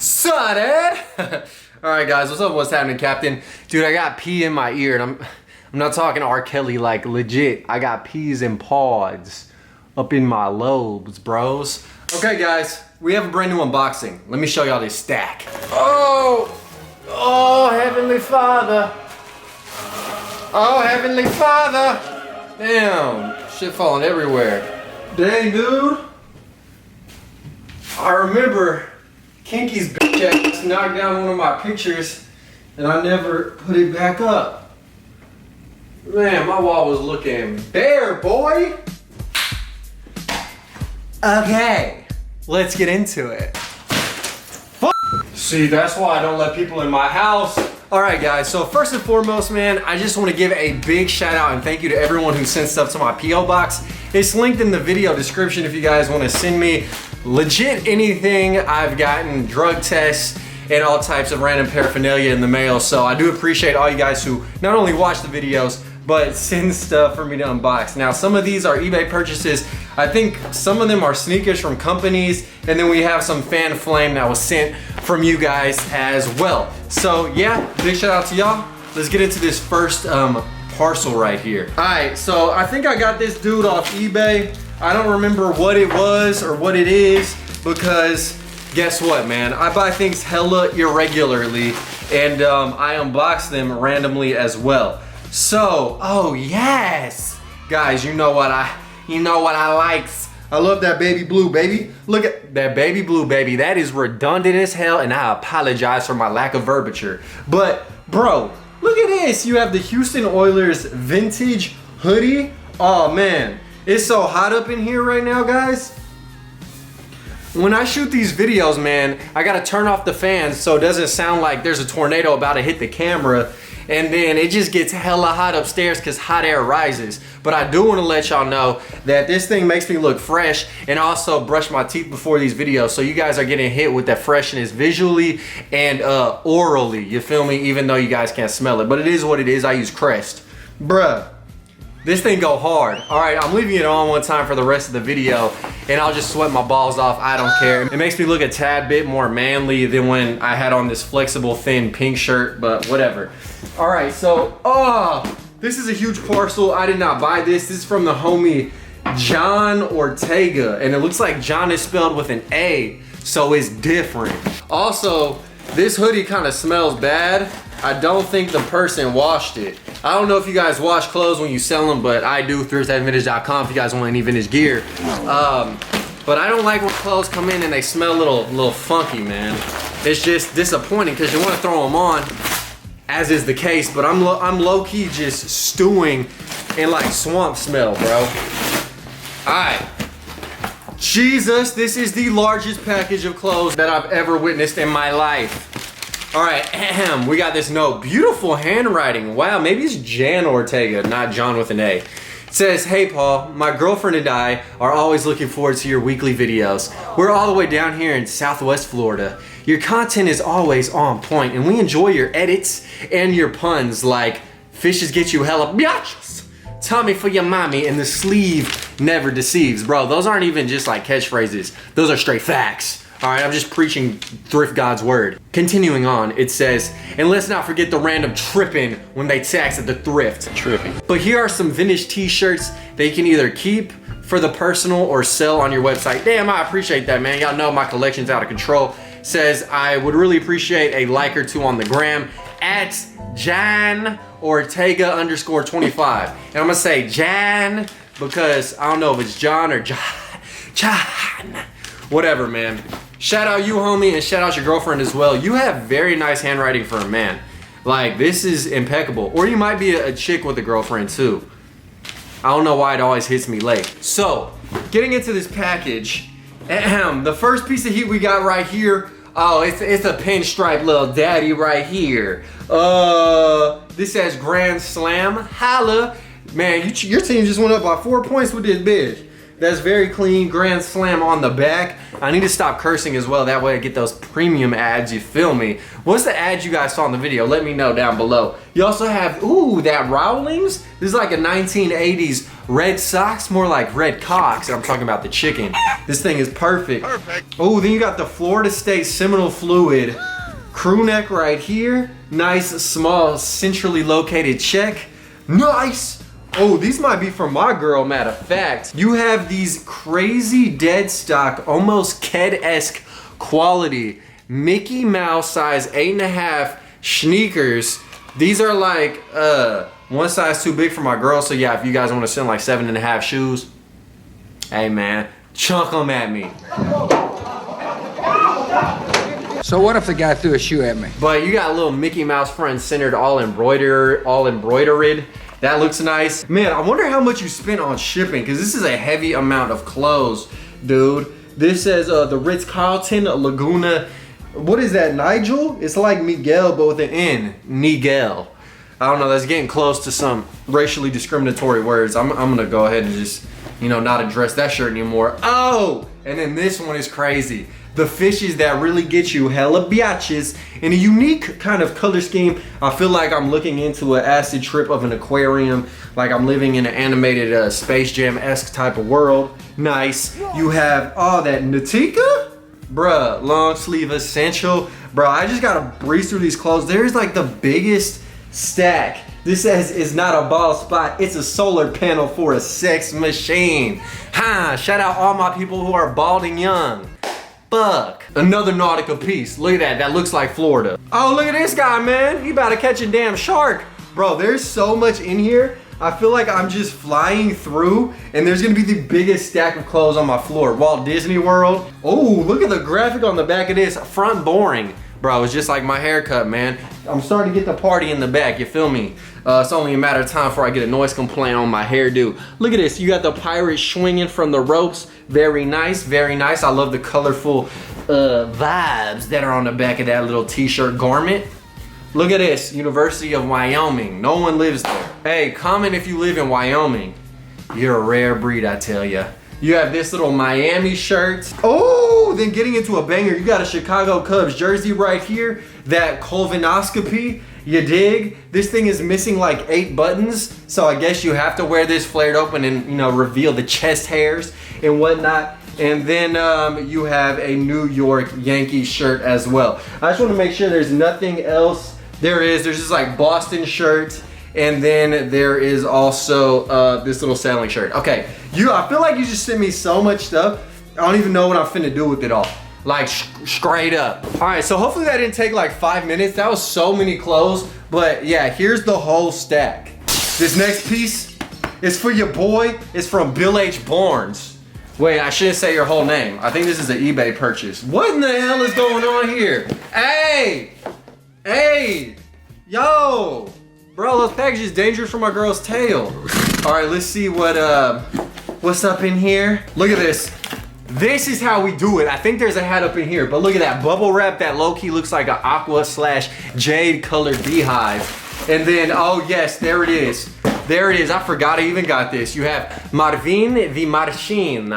Sorry. Alright guys, what's up? What's happening, Captain? Dude, I got pee in my ear, and I'm not talking R. Kelly, like legit. I got peas and pods up in my lobes, bros. Okay guys, we have a brand new unboxing. Let me show y'all this stack. Oh, Heavenly Father. Oh, Heavenly Father. Damn, shit falling everywhere. Dang, dude. I remember Kinky's bitch ass knocked down one of my pictures and I never put it back up. Man, my wall was looking bare, boy. Okay, let's get into it. See, that's why I don't let people in my house. Alright guys, so first and foremost, man, I just want to give a big shout out and thank you to everyone who sent stuff to my P.O. box. It's linked in the video description if you guys want to send me legit anything. I've gotten drug tests and all types of random paraphernalia in the mail, so I do appreciate all you guys who not only watch the videos, but send stuff for me to unbox. Now, some of these are eBay purchases. I think some of them are sneakers from companies, and then we have some fan flame that was sent from you guys as well. So yeah, big shout out to y'all. Let's get into this first parcel right here. All right, so I think I got this dude off eBay. I don't remember what it was or what it is, because guess what, man? I buy things hella irregularly, and I unbox them randomly as well. So, oh yes, guys, you know what I likes. I love that baby blue, baby. Look at that baby blue, baby. That is redundant as hell, and I apologize for my lack of verbiage. But bro, look at this. You have the Houston Oilers vintage hoodie. Oh man, it's so hot up in here right now, guys. When I shoot these videos, man, I gotta turn off the fans so it doesn't sound like there's a tornado about to hit the camera. And then it just gets hella hot upstairs because hot air rises. But I do want to let y'all know that this thing makes me look fresh, and also brush my teeth before these videos, so you guys are getting hit with that freshness visually and orally, you feel me, even though you guys can't smell it. But it is what it is. I use Crest. Bruh, this thing go hard. All right, I'm leaving it on one time for the rest of the video, and I'll just sweat my balls off. I don't care. It makes me look a tad bit more manly than when I had on this flexible, thin pink shirt, but whatever. All right, so, this is a huge parcel. I did not buy this. This is from the homie John Ortega, and it looks like John is spelled with an A, so it's different. Also, this hoodie kind of smells bad. I don't think the person washed it. I don't know if you guys wash clothes when you sell them, but I do. thriftatvintage.com if you guys want any vintage gear. But I don't like when clothes come in and they smell a little funky, man. It's just disappointing because you want to throw them on, as is the case, but I'm low-key just stewing in like swamp smell, bro. Alright. Jesus, this is the largest package of clothes that I've ever witnessed in my life. Alright, we got this note. Beautiful handwriting. Wow, maybe it's Jan Ortega, not John with an A. It says, "Hey Paul, my girlfriend and I are always looking forward to your weekly videos. We're all the way down here in Southwest Florida. Your content is always on point, and we enjoy your edits and your puns like fishes get you hella biatches, Tommy for your mommy, and the sleeve never deceives." Bro, those aren't even just like catchphrases. Those are straight facts. All right, I'm just preaching thrift God's word. Continuing on, it says, "And let's not forget the random tripping when they tax at the thrift." Tripping. But here are some vintage t-shirts that you can either keep for the personal or sell on your website. Damn, I appreciate that, man. Y'all know my collection's out of control. Says, "I would really appreciate a like or two on the gram at Jan Ortega _25. And I'm gonna say Jan because I don't know if it's John or John. Whatever, man. Shout out you, homie, and shout out your girlfriend as well. You have very nice handwriting for a man. Like, this is impeccable. Or you might be a chick with a girlfriend too. I don't know why it always hits me late. So, getting into this package, the first piece of heat we got right here. Oh, it's a pinstripe little daddy right here. This says Grand Slam. Holla. Man, your team just went up by 4 points with this bitch. That's very clean. Grand Slam on the back. I need to stop cursing as well. That way I get those premium ads, you feel me? What's the ad you guys saw in the video? Let me know down below. You also have, ooh, that Rowlings. This is like a 1980s red socks, more like red cocks. I'm talking about the chicken. This thing is perfect. Oh, then you got the Florida State Seminole Fluid crew neck right here. Nice, small, centrally located check. Nice. Oh, these might be for my girl, matter of fact. You have these crazy dead stock, almost Ked-esque quality Mickey Mouse size 8.5 sneakers. These are like one size too big for my girl. So yeah, if you guys want to send like 7.5 shoes, hey man, chunk them at me. So what if the guy threw a shoe at me? But you got a little Mickey Mouse front centered, all embroidered. That looks nice. Man, I wonder how much you spent on shipping, because this is a heavy amount of clothes, dude. This says the Ritz-Carlton Laguna. What is that, Nigel? It's like Miguel, but with an N. Nigel. I don't know, that's getting close to some racially discriminatory words. I'm gonna go ahead and just, you know, not address that shirt anymore. Oh, and then this one is crazy. The fishes that really get you, hella biatches, in a unique kind of color scheme. I feel like I'm looking into an acid trip of an aquarium, like I'm living in an animated Space Jam-esque type of world. Nice. You have, oh, that Natika? Bruh, long sleeve essential. Bruh, I just gotta breeze through these clothes. There's like the biggest stack. This says it's not a ball spot, it's a solar panel for a sex machine. Ha, shout out all my people who are bald and young. Fuck. Another Nautica piece. Look at that. That looks like Florida. Oh, look at this guy, man. He about to catch a damn shark. Bro, there's so much in here. I feel like I'm just flying through, and there's gonna be the biggest stack of clothes on my floor. Walt Disney World. Oh, look at the graphic on the back of this. Front boring. Bro, it's just like my haircut, man. I'm starting to get the party in the back, you feel me? It's only a matter of time before I get a noise complaint on my hairdo. Look at this, you got the pirate swinging from the ropes. Very nice, very nice. I love the colorful vibes that are on the back of that little t-shirt garment. Look at this, University of Wyoming. No one lives there. Hey, comment if you live in Wyoming. You're a rare breed, I tell ya. You have this little Miami shirt. Oh, then getting into a banger, you got a Chicago Cubs jersey right here. That colonoscopy, you dig? This thing is missing like 8 buttons, so I guess you have to wear this flared open and, you know, reveal the chest hairs and whatnot. And then you have a New York Yankees shirt as well. I just want to make sure there's nothing else. There's just like Boston shirt. And then there is also this little sailing shirt. Okay, I feel like you just sent me so much stuff. I don't even know what I'm finna do with it all. Like straight up. All right, so hopefully that didn't take like 5 minutes. That was so many clothes. But yeah, here's the whole stack. This next piece is for your boy. It's from Bill H. Barnes. Wait, I shouldn't say your whole name. I think this is an eBay purchase. What in the hell is going on here? Hey, yo. Bro, those packages dangerous for my girl's tail. All right, let's see what's up in here. Look at this. This is how we do it. I think there's a hat up in here, but look at that bubble wrap that low-key looks like an aqua/jade colored beehive. And then, oh yes, there it is. There it is. I forgot I even got this. You have Marvin the Marchin.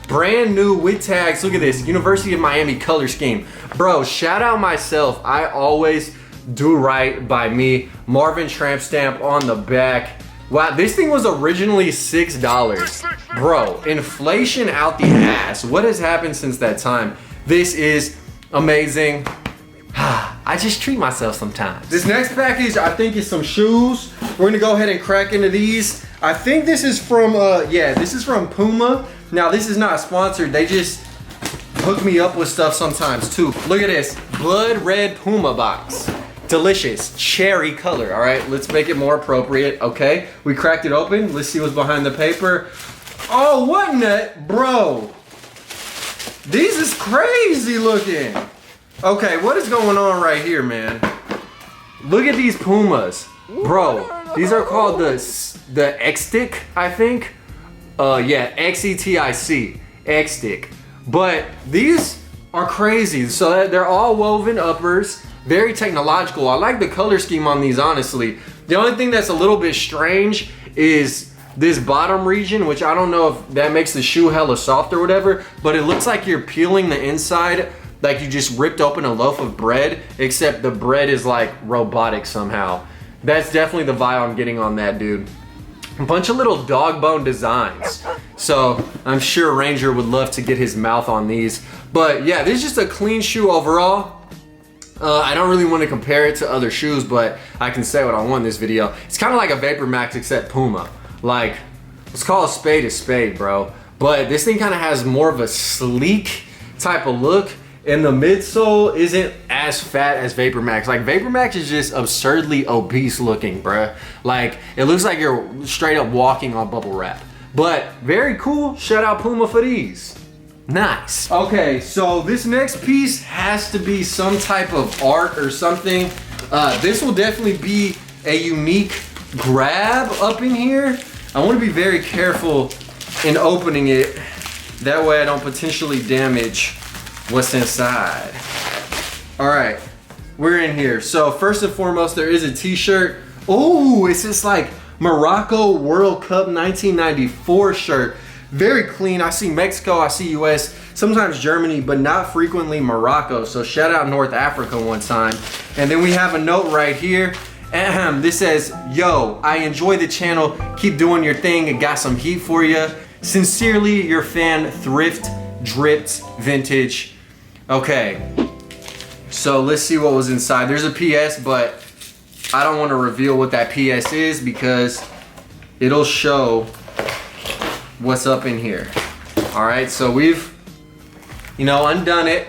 Brand new with tags. Look at this. University of Miami color scheme. Bro, shout out myself. I always do right by me. Marvin tramp stamp on the back. Wow, this thing was originally $6. Bro, inflation out the ass. What has happened since that time? This is amazing. I just treat myself sometimes. This next package, I think, is some shoes. We're gonna go ahead and crack into these. I think this is from, yeah, this is from Puma. Now, this is not sponsored. They just hook me up with stuff sometimes too. Look at this, blood red Puma box. Delicious cherry color. All right, let's make it more appropriate. Okay, we cracked it open. Let's see what's behind the paper. Oh, what nut, bro? These is crazy looking. Okay, what is going on right here, man? Look at these Pumas, bro. These are called the X-Stick, I think. Yeah, X-E-T-I-C, X-Stick. But these are crazy. So they're all woven uppers. Very technological. I like the color scheme on these, honestly. The only thing that's a little bit strange is this bottom region, which I don't know if that makes the shoe hella soft or whatever, but it looks like you're peeling the inside like you just ripped open a loaf of bread, except the bread is like robotic somehow. That's definitely the vibe I'm getting on that, dude. a bunch of little dog bone designs. So I'm sure Ranger would love to get his mouth on these. But yeah, this is just a clean shoe overall. I don't really want to compare it to other shoes, but I can say what I want in this video. It's kind of like a Vapor Max except Puma. Like, let's call a spade, bro. But this thing kind of has more of a sleek type of look, and the midsole isn't as fat as Vapor Max. Like, Vapor Max is just absurdly obese looking, bruh. Like, it looks like you're straight up walking on bubble wrap. But very cool. Shout out Puma for these. Nice. Okay, so this next piece has to be some type of art or something. This will definitely be a unique grab up in here. I want to be very careful in opening it. That way I don't potentially damage what's inside. All right, we're in here. So first and foremost, there is a t-shirt. Oh, it's this like Morocco World Cup 1994 shirt. Very clean. I see Mexico, I see US, sometimes Germany, but not frequently Morocco. So shout out North Africa one time. And then we have a note right here. This says, yo, I enjoy the channel. Keep doing your thing. It got some heat for you. Sincerely, your fan, Thrift Dripped Vintage. Okay, so let's see what was inside. There's a PS, but I don't want to reveal what that PS is because it'll show what's up in here. All right, so we've, undone it.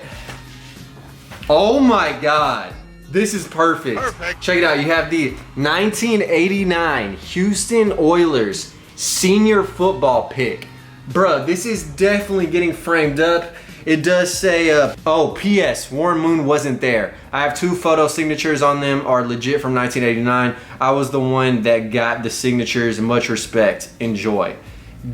Oh my God, this is perfect. Check it out. You have the 1989 Houston Oilers senior football pick. Bruh, this is definitely getting framed up. It does say, oh, P.S. Warren Moon wasn't there. I have 2 photo signatures on them, are legit from 1989. I was the one that got the signatures. Much respect. Enjoy.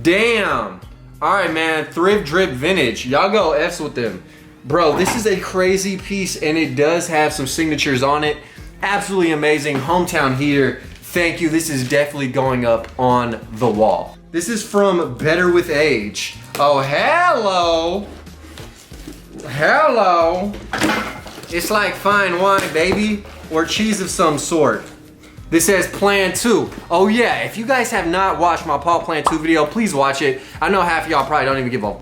Damn. All right, man. Thrift Drip Vintage. Y'all go F's with them. Bro, this is a crazy piece, and it does have some signatures on it. Absolutely amazing. Hometown heater. Thank you. This is definitely going up on the wall. This is from Better With Age. Oh, hello. Hello. It's like fine wine, baby, or cheese of some sort. This says Plan 2. Oh yeah, if you guys have not watched my Paul Plan 2 video, please watch it. I know half of y'all probably don't even give a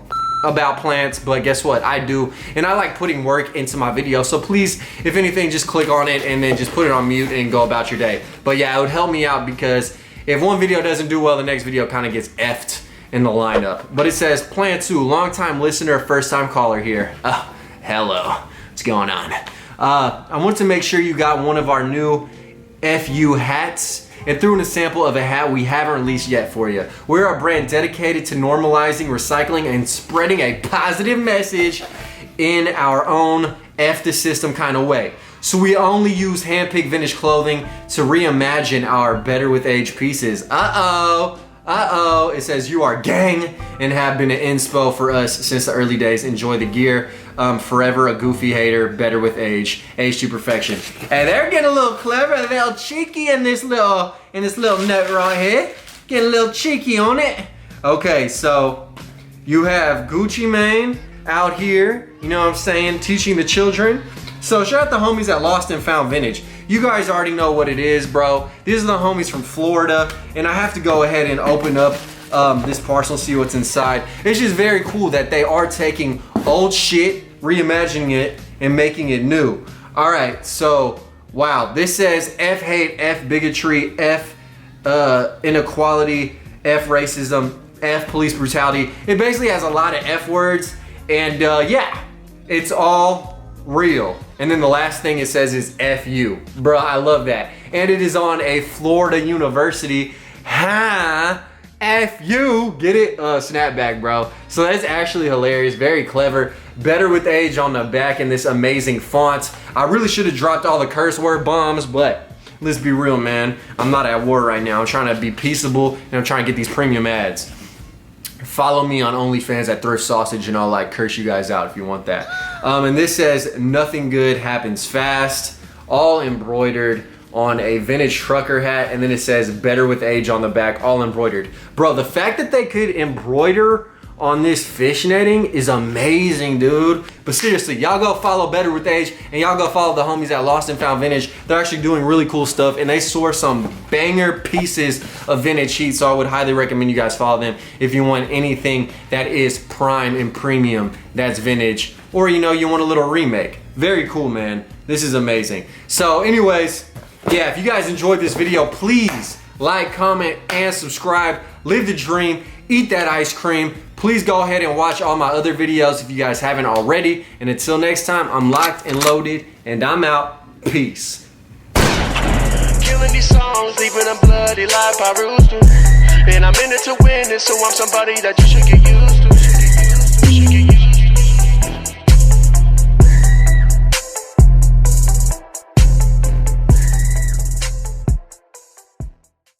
about plants, but guess what? I do, and I like putting work into my video, so please, if anything, just click on it and then just put it on mute and go about your day. But yeah, it would help me out because if one video doesn't do well, the next video kind of gets effed in the lineup. But it says Plan 2, long time listener, first time caller here. Hello, what's going on? I want to make sure you got one of our new FU hats and threw in a sample of a hat we haven't released yet for you. We're a brand dedicated to normalizing, recycling, and spreading a positive message in our own F the system kind of way. So we only use hand-picked vintage clothing to reimagine our Better With Age pieces. Uh-oh, it says you are gang and have been an inspo for us since the early days. Enjoy the gear. Forever a goofy hater, Better With Age, age to perfection. And they're getting a little clever, a little cheeky in this little note right here. Getting a little cheeky on it. Okay, so you have Gucci Mane out here, you know what I'm saying, teaching the children. So shout out the homies at Lost and Found Vintage. You guys already know what it is, bro. These are the homies from Florida, and I have to go ahead and open up this parcel, see what's inside. It's just very cool that they are taking old shit, reimagining it, and making it new. All right, so, wow. This says F hate, F bigotry, F inequality, F racism, F police brutality. It basically has a lot of F words, and yeah, it's all real. And then the last thing it says is FU. Bruh, I love that. And it is on a Florida university. FU, get it? Snapback, bro. So that's actually hilarious, very clever. Better With Age on the back in this amazing font. I really should have dropped all the curse word bombs, but let's be real, man. I'm not at war right now. I'm trying to be peaceable, and I'm trying to get these premium ads. Follow me on OnlyFans at Thrift Sausage, and I'll like curse you guys out if you want that. And this says, nothing good happens fast, all embroidered on a vintage trucker hat, and then it says Better With Age on the back, all embroidered. Bro, the fact that they could embroider on this fish netting is amazing, dude. But seriously, y'all go follow Better with Age, and y'all go follow the homies at Lost and Found Vintage. They're actually doing really cool stuff, and they source some banger pieces of vintage heat, so I would highly recommend you guys follow them if you want anything that is prime and premium that's vintage, or you know, you want a little remake. Very cool, man. This is amazing. So anyways, yeah, if you guys enjoyed this video, please like, comment, and subscribe. Live the dream, eat that ice cream. Please go ahead and watch all my other videos if you guys haven't already. And until next time, I'm locked and loaded, and I'm out. Peace. Killing these songs, leaving a bloody life I roost to. And I'm in it to win it, so I'm somebody that you should get used to.